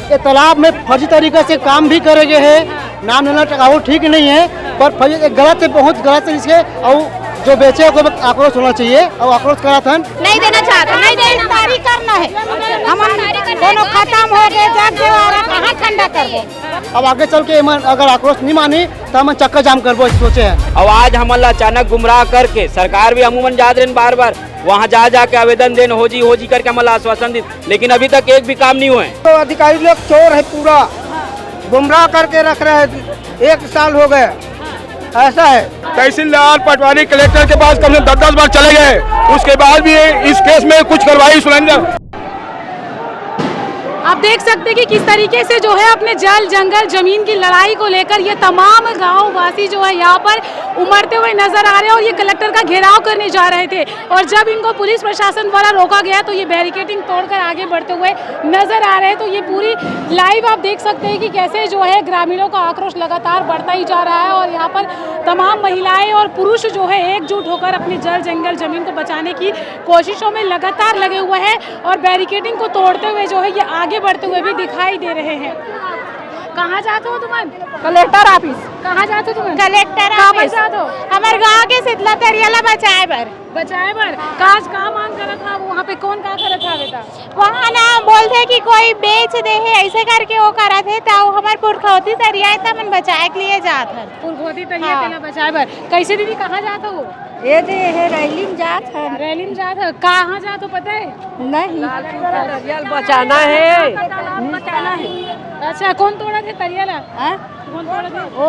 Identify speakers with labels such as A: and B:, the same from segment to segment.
A: ये तालाब में फर्जी तरीके से काम भी करे गए है, नाम लेना टकाऊ ठीक नहीं है, पर फर्जी गलत है, बहुत गलत है इसके। और जो बेचे को आक्रोश होना चाहिए और आक्रोश करा था
B: नहीं देना चाहता, नहीं देना
C: तारीख करना है, हम दोनों खत्म हो गए, जग देवारा कहाँ ठंडा कर दे।
A: अब आगे चल के अगर आक्रोश नहीं मानी तो हम चक्का जाम करबो सोचे हैं।
D: और आज हमला अचानक गुमराह करके सरकार भी अमूमन जात रहे बार बार वहाँ जा के आवेदन देन हो जी करके हमला आश्वासन दी, लेकिन अभी तक एक भी काम नहीं हुए।
A: तो अधिकारी लोग चोर है, पूरा गुमराह करके रख रहे हैं, 1 साल हो गए ऐसा है।
E: तहसीलदार पटवारी कलेक्टर के पास कम से 10 बार चले गए, उसके बाद भी इस केस में कुछ कार्रवाई सुनाई।
F: आप देख सकते हैं कि किस तरीके से जो है अपने जल जंगल जमीन की लड़ाई को लेकर ये तमाम गांव वासी जो है यहाँ पर उमड़ते हुए नजर आ रहे हैं और ये कलेक्टर का घेराव करने जा रहे थे। और जब इनको पुलिस प्रशासन द्वारा रोका गया तो ये बैरिकेडिंग तोड़कर आगे बढ़ते हुए नजर आ रहे हैं। तो ये पूरी लाइव आप देख सकते हैं कि कैसे जो है ग्रामीणों का आक्रोश लगातार बढ़ता ही जा रहा है और यहाँ पर तमाम महिलाएं और पुरुष जो है एकजुट होकर अपने जल जंगल जमीन को बचाने की कोशिशों में लगातार लगे हुए हैं और बैरिकेडिंग को तोड़ते हुए जो है ये आगे बढ़ते हुए भी दिखाई दे रहे हैं। कहाँ जाते हो तुम?
C: Collector office.
F: कहाँ जाते हो तुम?
C: कलेक्टर
F: ऑफिस जाते हो?
C: हमारे गाँव के शीतला तरियाला बचाए बर
F: काज कहाँ मांग कर था, वहाँ पे कौन कहा कर था बेटा?
C: वहाँ ना बोलते कि कोई बेच दे है, ऐसे करके वो करा थे तो हमारे पुरखौती तरिया मन बचाए के लिए जात है।
F: पुरखौती तरिया तेला बचाए बर। कैसे दीदी कहाँ जाते हो?
C: ये दे है रैलीम जात है।
F: रैलीम जात है, कहाँ जाते हो पता है?
C: नहीं
F: बचाना है, बचाना है। अच्छा, कौन तोड़ा थे तरियाला? कौन तोड़ा थे?
C: वो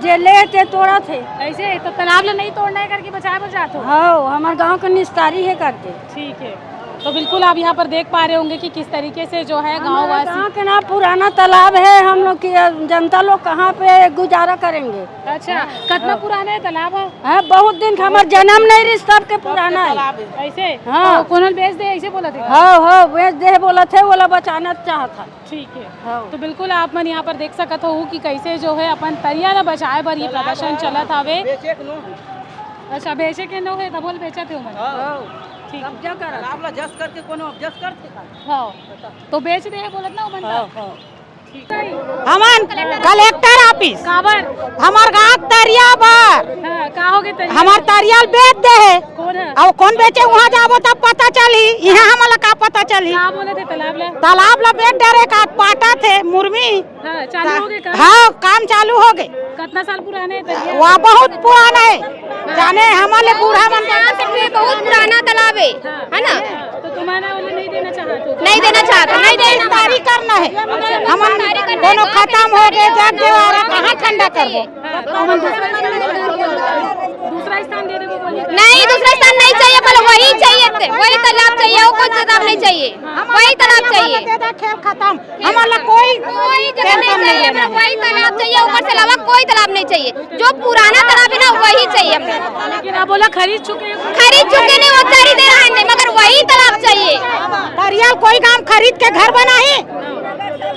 C: जेले थे तोड़ा थे।
F: ऐसे तो तालाब ला नहीं तोड़ना है करके बचाए बर जाते हो?
C: हाँ, हमारे गांव का निस्तारी है करके।
F: ठीक है, तो बिल्कुल आप यहाँ पर देख पा रहे होंगे कि किस तरीके से जो है गाँव वासी
C: के ना पुराना तालाब है, हम लोग की जनता लोग कहाँ पे गुजारा करेंगे।
F: अच्छा, कितना पुराना है तालाब?
C: है बहुत दिन, हमारा जन्म नहीं रिश्ता के पुराना है।
F: ऐसे?
C: हाँ,
F: कौन बेच दे ऐसे बोला थे?
C: हाँ बेच दे बोला थे, बोला बचाना चाहता।
F: ठीक है, तो बिल्कुल आप मन यहाँ पर देख सकत हो कि कैसे जो है अपन तरिया बचाए पर ये प्रदर्शन चला था। अच्छा, बेचे के नो है, बोल बेचा थे ठीक हाँ, तो बेच दे बोलत ना
C: हमार कलेक्टर ऑफिस हमार गाँव तरिया पर हमार तरिया बेच दे है। अब कौन बेचे वहाँ जाबो तब पता चली, यहाँ हमारा का पता चली।
F: बोले थे
C: तालाब ला बेच डरे का पाटा थे मुर्मी।
F: चालू हो गए?
C: हाँ, काम चालू हो गए।
F: कितना साल पुराने?
C: वहाँ बहुत पुराना है, जाने हमारे बूढ़ा मन
B: बहुत पुराना तालाब है ना?
F: तो तुम्हारा नहीं देना चाहते?
B: नहीं देना चाहता, नहीं देना
C: तारीख करना है, हम दोनों खत्म हो गए, जग देवारा कहाँ ठंडा कर दो।
F: दूसरा स्थान दे दे वो बोलिए।
B: नहीं, दूसरा स्थान नहीं चाहिए, पर वही चाहिए, वही तालाब चाहिए, वो कोई तालाब नहीं चाहिए, वही तालाब चाहिए।
C: खेल खत्म, हमारा कोई
B: जगह नहीं चाहिए, वही तालाब चाहिए, ऊपर से अलावा कोई तालाब नहीं चाहिए। जो पुराना तालाब है ना वही चाहिए हमें।
F: लेकिन आप बोला खरीद चुके
B: नहीं, वो खरीदे रहे नहीं, मगर वही तालाब चाहिए।
C: तरियाल कोई काम खरीद के घर बनाए,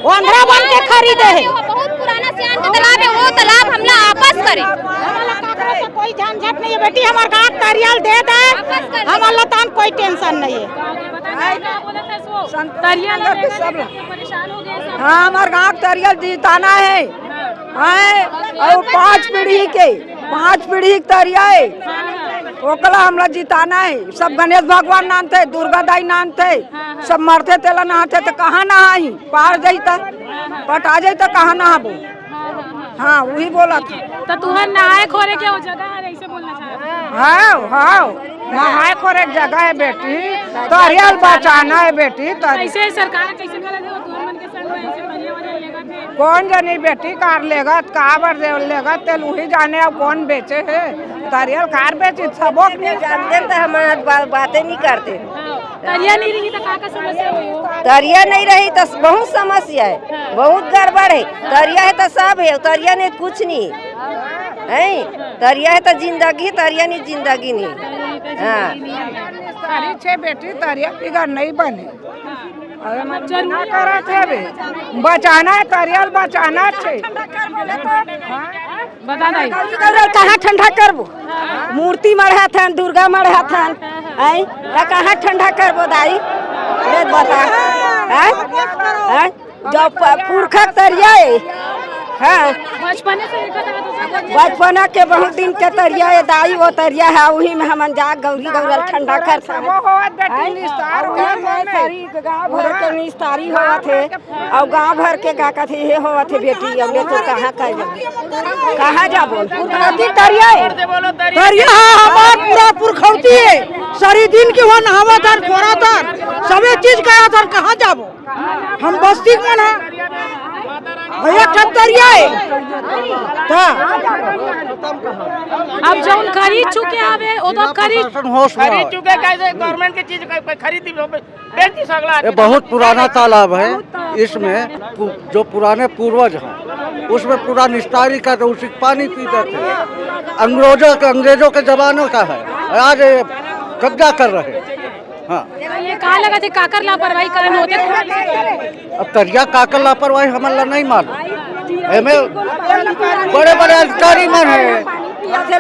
C: वो अंधरा बन के खरीदे है।
B: बहुत पुराना सियान का तालाब है, वो तालाब हम लोग आपस करें।
C: कोई झंझट नहीं है बेटी, हमारे गाँव तरियाल दे दे, हमारा तान कोई टेंशन नहीं है।
G: हाँ, हमारे गाँव तरियाल जीताना है, और 5 पीढ़ी के तरिया है, ओकला हमला जिताना है। सब गणेश भगवान नाम थे, दुर्गा दाई नाम थे, सब मरते तेला नहाते तो कहाँ नहाई, पार जाता पटा जाता कहाँ नहाबो। हाँ, वही बोला था।
F: तो तुहर नहाए खोरे के वो जगह है, ऐसे बोलना चाहते?
G: हाँ, नहाए खोरे जगह है बेटी, तरियाल बचाना है बेटी।
F: ऐसे सरकार कैसे गलत है, तुहर मन के संग में ऐसे तरिया लेगा थे?
G: कौन जानी बेटी, कार लेगा काबर लेगा तेल वही जाने, अब कौन बेचे है तरियाल कार बेची, सबक नहीं जानते तो हमारे बातें नहीं करते।
F: तरिया नहीं रही तो का समस्या हुई हो?
G: तरिया नहीं रही तो बहुत समस्या है, बहुत गड़बड़ है। तरिया है तो सब है, तरिया नहीं कुछ नहीं है। तरिया है तो जिंदगी, तरिया नहीं जिंदगी नहीं। हाँ, छे बेटी तरिया बिगड़ नहीं बने, मना करा थे, बचाना है तरियाल, बचाना है।
F: बता दे
G: कहाँ ठंडा करबो, मूर्ति मढ़ा था, दुर्गा मढ़ा था, आई कहाँ ठंडा करबो दाई, ये बता, जो पुरखा तरिया है, हाँ बचपना के बहुत दिन के तरिया है दाई, वो तरिया है वही में हम जा गौरी गौरल ठंडा कर गाँव भर के निस्तारी हुआ थे और गाँव भर के गा थे ये हुआ थे बेटी हमने तो कहाँ जाबो तरिया है
C: तरिया हमार पूरा पुरखौती है, सारी दिन के वहाँ नहावा था, खोरा था, सभी चीज कहा था, कहाँ जाबो हम बस्ती में ना भैया तरिया है।
F: अब जो खरीद चुके आवे वो तो खरीद
H: चुके कैसे गवर्नमेंट की चीज खरीदी बेच सकला।
A: ये बहुत पुराना तालाब है, इसमें जो पुराने पूर्वज हैं उसमें पूरा निस्तारी करते, उसी पानी पीते थे। अंग्रेजों के जमानों का है, आज कब्जा कर रहे। हाँ
F: ये कहा लगा थे काकर लापरवाही कारण होते।
A: अब तरिया काकर लापरवाही हमारा नहीं मालूम, हमें बड़े बड़े अधिकारी मन है।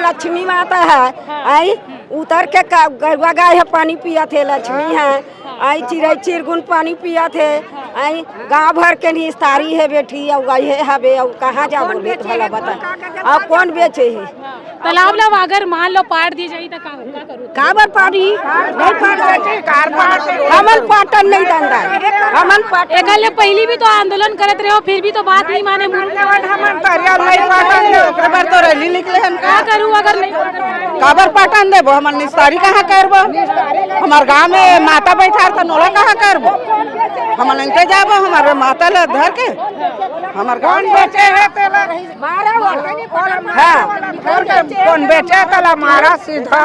G: लक्ष्मी माता है आई उतर के गरवा गाय है पानी पिया थे, लक्ष्मी है आई चिड़ै चिरगुन पानी पिया थे, आई गाँव भर के निस्तारी है बेटी और गाय है हबे और कहाँ जा बोले भला बता अब कौन बेचे है।
F: तालाब ला अगर मान लो पाट दी जाए तो का करूँ
G: काबर पाड़ी नहीं हमन पाटन नहीं दंदा हमन पाट
F: एकल पहली भी तो आंदोलन करते रहे हो फिर भी तो बात नहीं माने।
C: हमन तरिया नहीं पाटन खबर तो रैली निकले हम
F: क्या करूँ अगर नहीं
C: काबर पाटन देबो, हमन निस्तारी कहाँ करबो, हमार गांव में माता बैठा तो नोला कहाँ करबो, हमन इनके जाबो हमारे माता ला धर के हमार गांव बेचे है तेला हाँ कौन बेचे तेला मारा सीधा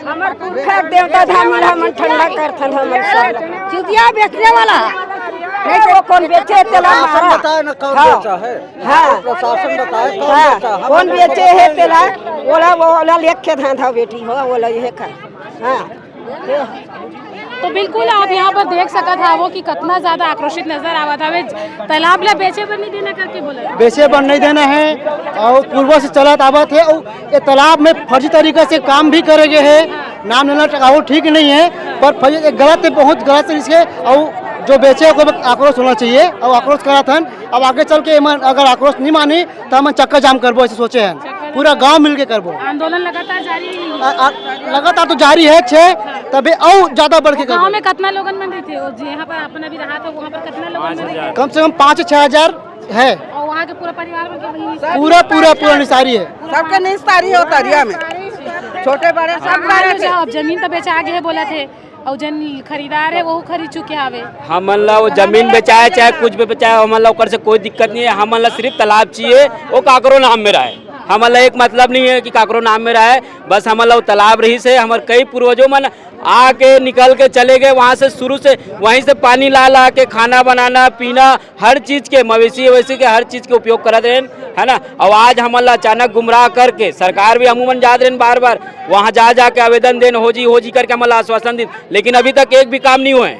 G: हमर पुरखा देवता धाम हमन ठंडा करथन हमन सब चुतिया बेचने वाला नहीं तो कौन बेचे तेला मारा
A: बताए ना कौन बेचा है,
G: हाँ
A: प्रशासन बताए कौन बेचा,
G: कौन बेचे है तेला वो लेख के था बेटी हो वो ये कर हाँ।
F: तो बिल्कुल आप यहाँ पर देख सका था वो कि कितना ज्यादा आक्रोशित नजर आवा था। वे तालाब ला बेचे पर नहीं देना करके बोला, बेचे
A: पर नहीं देना है और पूर्व से चलत आवत है। और ये तालाब में फर्जी तरीके से काम भी करे गए है, नाम लेना टकाऊ ठीक नहीं है, पर गलत है, बहुत गलत है इसके। और जो बेचे को आक्रोश होना चाहिए और आक्रोश करा था। अब आगे चल के अगर आक्रोश नहीं मानी तो हम चक्का जाम करबो ऐसे सोचे हैं, पूरा गांव मिलके करबो।
F: आंदोलन लगातार जारी है,
A: लगातार तो जारी है छे, तभी और ज्यादा बढ़ के
F: गाँव में कितना लोगन बन रहे थे और यहाँ पर अपना भी रहा था वहाँ पर कितना लोग
A: कम से कम 5-6 हजार है
F: और वहाँ के पूरा परिवार में
A: पूरा निसारी है,
C: सबके निस्तारी हो तरिया में छोटे बड़े सब
F: जमीन तो बेचा आगे है बोला थे और जन खरीदार है वो खरीद चुके हवे।
D: हमन ला वो जमीन बेचाए चाहे कुछ भी बेचाए हमन ला ओकर से कोई दिक्कत नहीं है। हमन ला सिर्फ तालाब चाहिए, वो काकरो नाम में रहे। हमन ला एक मतलब नहीं है कि काकरो नाम में रहे, बस हमन ला वो तालाब रही से हमारे कई पूर्वजों मन आके निकल के चले गए वहाँ से, शुरू से वहीं से पानी ला के खाना बनाना पीना हर चीज़ के मवेशी ववेशी के हर चीज़ के उपयोग करते रहे है ना। और आज हमन ला अचानक गुमराह करके सरकार भी अमूमन जात रहे बार बार वहाँ जा के आवेदन देन हो जी करके हमन ला आश्वासन दी, लेकिन अभी तक एक भी काम नहीं हुए,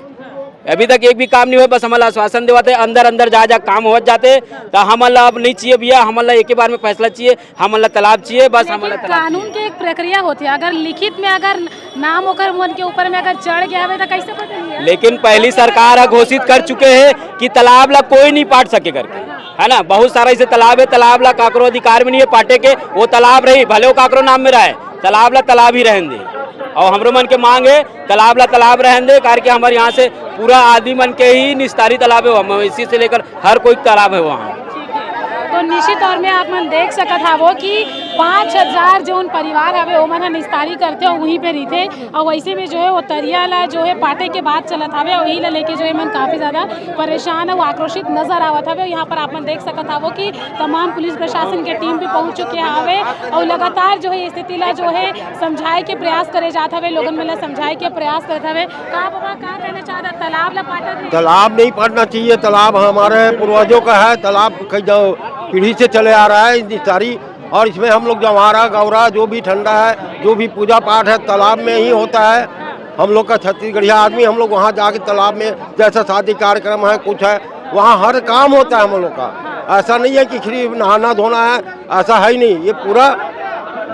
D: अभी तक एक भी काम नहीं हुआ। बस हमारा आश्वासन देवाते अंदर जा काम हो जाते। तो हमारा अब नहीं चाहिए भैया, हमारा एक ही बार में फैसला चाहिए, हमारा तालाब चाहिए बस। हमारा
F: कानून की एक प्रक्रिया होती है, अगर लिखित में अगर नाम होकर मन के ऊपर में अगर चढ़ गया है तो कैसे पता।
D: लेकिन पहली सरकार घोषित कर चुके हैं कि तालाब ला कोई नहीं पाट सके करके, है ना। बहुत सारा ऐसे तालाब है, तालाब ला काकरो अधिकार में नहीं है पाटे के, वो तालाब रही भले वो काकरो नाम में रहे, तालाब ला तालाब ही रहने दे। और हमरो मन के मांग है तालाब ला तालाब रहने दे, कारण के हमारे यहाँ से पूरा आदमी मन के ही निस्तारी तालाब है, मवेशी से लेकर हर कोई तालाब है वहाँ।
F: तो निश्चित तौर में आप मन देख सका था वो कि 5000 जो उन परिवार हवे वो मन निस्तारी करते हो वहीं पे रही थे। और वैसे में जो है वो तरिया ला जो है पाटे के बाद चलत हवे वही ला लेके जो है मन काफ़ी ज़्यादा परेशान है, वो आक्रोशित नजर आवत हवे। यहाँ पर आप मन देख सका था वो कि तमाम पुलिस प्रशासन के टीम भी पहुँच चुके हवे और लगातार जो है स्थिति ला जो है समझाए के प्रयास करे जाते हवे, लोगन में समझाए के प्रयास करते हवे। का बाबा का कहना चाहता तालाब ला पाटा
E: तालाब नहीं पाटना चाहिए, तालाब हमारे पूर्वजों का है, तालाब कई पीढ़ी से चले आ रहा है निस्तारी। और इसमें हम लोग जवारा गौरा जो भी ठंडा है जो भी पूजा पाठ है तालाब में ही होता है। हम लोग का छत्तीसगढ़िया आदमी हम लोग वहाँ जाके तालाब में जैसा शादी कार्यक्रम है कुछ है वहाँ हर काम होता है हम लोग का। ऐसा नहीं है कि सिर्फ नहाना धोना है, ऐसा है ही नहीं। ये पूरा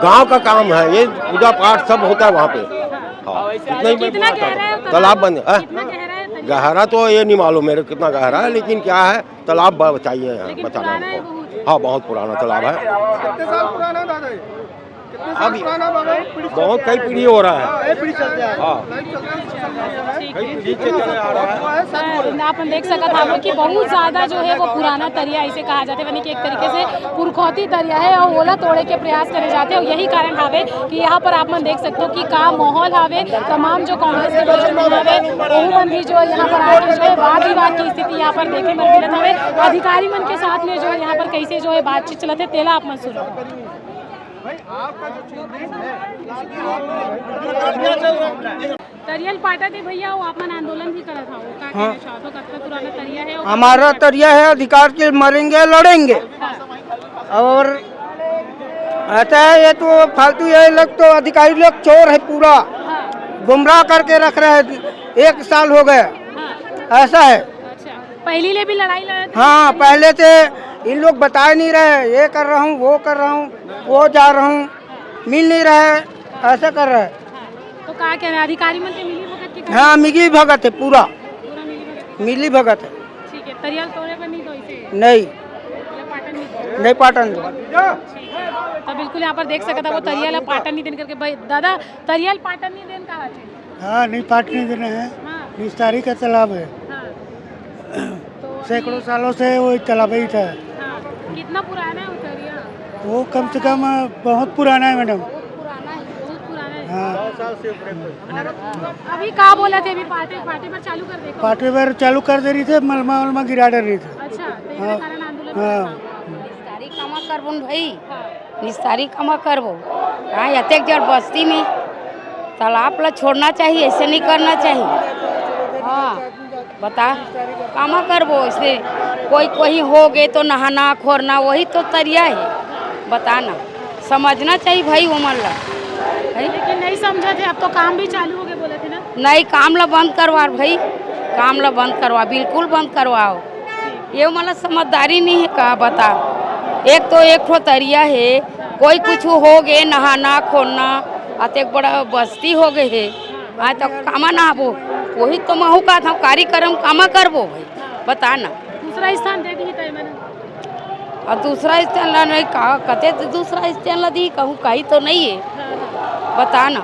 E: गांव का काम है, ये पूजा पाठ सब होता है वहाँ पे। हाँ, इतना ही मैं
F: कितना
E: बोलना
F: गहरा है
E: चाहता हूँ। तालाब बंद है।
F: कितना गहरा है तरिया?
E: गहरा तो ये नहीं मालूम मेरे कितना गहरा है, लेकिन क्या है तालाब चाहिए यहाँ
F: लेकिन
E: बचाना
F: पुराना है
E: हमको।
F: बहुत।
E: हाँ, बहुत पुराना तालाब है।
A: कितने साल पुराना दादा?
E: अभी बहुत कई पीढ़ी हो रहा है। हाँ,
F: ठीक
E: कई
F: है।
E: पीढ़ी से चले आ रहा है।
F: आप देख सकत हम कि बहुत ज्यादा जो है वो पुराना तरिया इसे कहा जाता है, यानी कि एक तरीके से पुरखौती तरिया है और ओला तोड़े के प्रयास करे जाते हैं। और यही कारण हावे कि यहाँ पर आप मन देख सकते हो कि का माहौल हावे, तमाम जो कांग्रेस के लोग मन हावे वही मन भी जो यहाँ पर आके जो है वाद विवाद की स्थिति यहाँ पर देखे में मिलत हवे। अधिकारी मन के साथ में जो है यहाँ पर कैसे जो है बातचीत चलत है, तेला आप मन सुनो। तरियल पाटा थे भैया, वो अपन आंदोलन भी करा था, वो का कहना चाहते हो? कितना पुराना तरिया है?
C: हमारा तरिया है, अधिकार के मरेंगे लड़ेंगे। और ऐसा है ये तो फालतू, ये लोग तो अधिकारी लोग चोर है, पूरा गुमराह करके रख रहे हैं। 1 साल हो गए ऐसा है।
F: अच्छा, पहली ले भी लड़ाई लड़े थे?
C: हाँ, पहले से इन लोग बता नहीं रहे, ये कर रहा हूँ, वो कर रहा हूँ, वो जा रहा हूँ, मिल नहीं रहा है, ऐसा कर रहा है।
F: तो क्या कहना है, अधिकारी मन के मिली भगत की?
C: हाँ, मिली भगत है, पूरा
F: पूरा मिली भगत।
C: मिली भगत है।
F: ठीक है, तरियल तोड़े पर नहीं तो इसे
C: नहीं
F: पाटन नहीं दो।
C: नहीं पाटन दो।
F: ठीक है, तो बिल्कुल यहाँ पर देख सकता वो तरियल पाटन नहीं देने करके भाई दादा तरियल पाटन नहीं देन कहा थे।
A: हाँ, नहीं पाटने देना है।
F: हाँ,
A: निस्तारी का तालाब है,
F: हाँ। तो
A: सैकड़ों सालों से वो तालाब ही था।
F: हाँ, कितना पुराना है वो तरिया?
A: वो कम से कम बहुत पुराना है मैडम।
F: पुराना है, बहुत पुराना है।
A: हाँ,
F: अभी कहा बोला थे, अभी पाटे पाटे पर चालू कर देखो।
A: पाटे पर चालू कर दे रही थे, मलमा वलमा गिरा डर रही थी।
F: अच्छा, तो इसके कारण आंदोलन
A: हाँ।
G: निस्तारी कामा करबो भाई, निस्तारी कामा करबो। हाँ, यतेक जड़ बस्ती में तालाब ला छोड़ना चाहिए, ऐसे नहीं करना चाहिए। हाँ, बता कामा करबो, इससे कोई हो गए तो नहाना खोरना वही तो तरिया है। बताना समझना चाहिए भाई वो मन ला।
F: लेकिन नहीं समझा थे, अब तो काम भी चालू हो गए बोले थे ना?
G: नहीं, काम ला बंद करवा भाई, काम ला बंद करवा, बिल्कुल बंद करवाओ। ये मतलब समझदारी नहीं है का बता। एक तो एक ठो तरिया है, कोई कुछ हो गए नहाना खोलना, आते एक बड़ा बस्ती हो गए है। हाँ, तो कामा ना आबो, वही तो महू का था कार्यक्रम कामा करबो भाई। बताना
F: दूसरा स्थान दे दी तय मैंने।
G: और दूसरा स्थान ला नहीं कहा कते तो दूसरा स्थान ला दी कहूँ कहीं तो नहीं है। बताना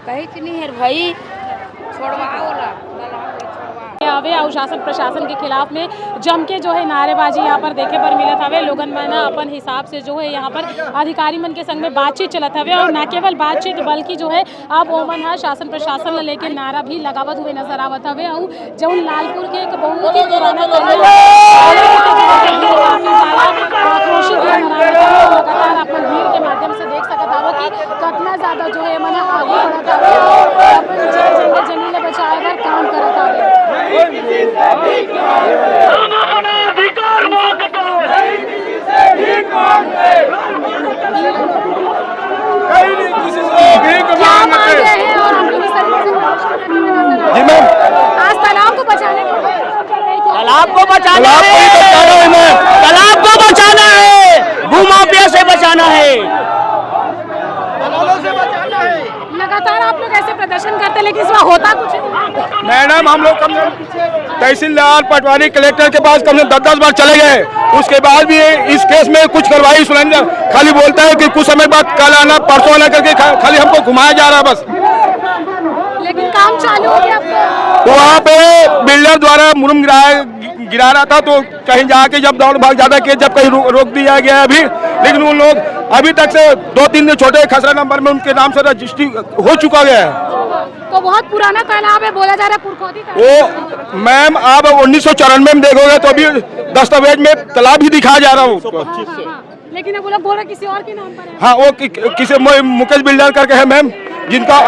G: कहीं तो नहीं है भाई, छोड़वाओ ला।
F: आवे और शासन प्रशासन के खिलाफ में जम के जो है नारेबाजी यहाँ पर देखे पर मिलत हवे। लोगन मन अपन हिसाब से जो है यहाँ पर अधिकारी मन के संग में बातचीत चलत हवे, और न केवल बातचीत बल्कि जो है अब ओमन है शासन प्रशासन ला लेके नारा भी लगावत हुए नजर आवत हवे। और जौन लालपुर के एक बहुत ही पुराना लगातार अपन भीड़ के माध्यम से देख सकत हवो कि कितना ज्यादा जो है मन आगे बढ़त हवे और अपन जंगल जमीन बचाए बर काम करत हवे। आज तालाब को बचाने
H: तालाब को बचाना है, भूमाफिया से बचाना है।
F: लगातार आप लोग ऐसे प्रदर्शन करते हैं, लेकिन इसमें होता कुछ नहीं।
I: मैडम, हम लोग कम से कम तहसीलदार पटवारी कलेक्टर के पास कम से 10-10 बार चले गए, उसके बाद भी इस केस में कुछ कार्रवाई सुनाई। खाली बोलता है कि कुछ समय बाद कल आना परसों आना करके खाली हमको घुमाया जा रहा है बस।
F: लेकिन काम चालू हो गया अब तो।
I: वहाँ पे बिल्डर द्वारा मुरम गिरा रहा था, तो कहीं जाके जब दौड़ भाग ज्यादा किए, जब कहीं रोक दिया गया अभी, लेकिन उन लोग अभी तक से 2-3 दिन छोटे खसरा नंबर में उनके नाम से रजिस्ट्री हो चुका गया है।
F: तो बहुत पुराना तालाब है, बोला जा रहा है पुरखौती तालाब।
I: वो मैम आप 1994 में देखोगे तो अभी दस्तावेज में तालाब ही दिखाया जा रहा हूँ।
F: लेकिन वो लोग बोल रहे किसी और के नाम पर है।
I: हाँ, वो किसी मुकेश बिल्डर करके है मैम, जिनका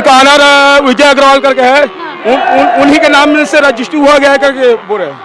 I: ऑनर विजय अग्रवाल करके है, उन्हीं के नाम से रजिस्ट्री हुआ गया है करके बोल रहे हैं।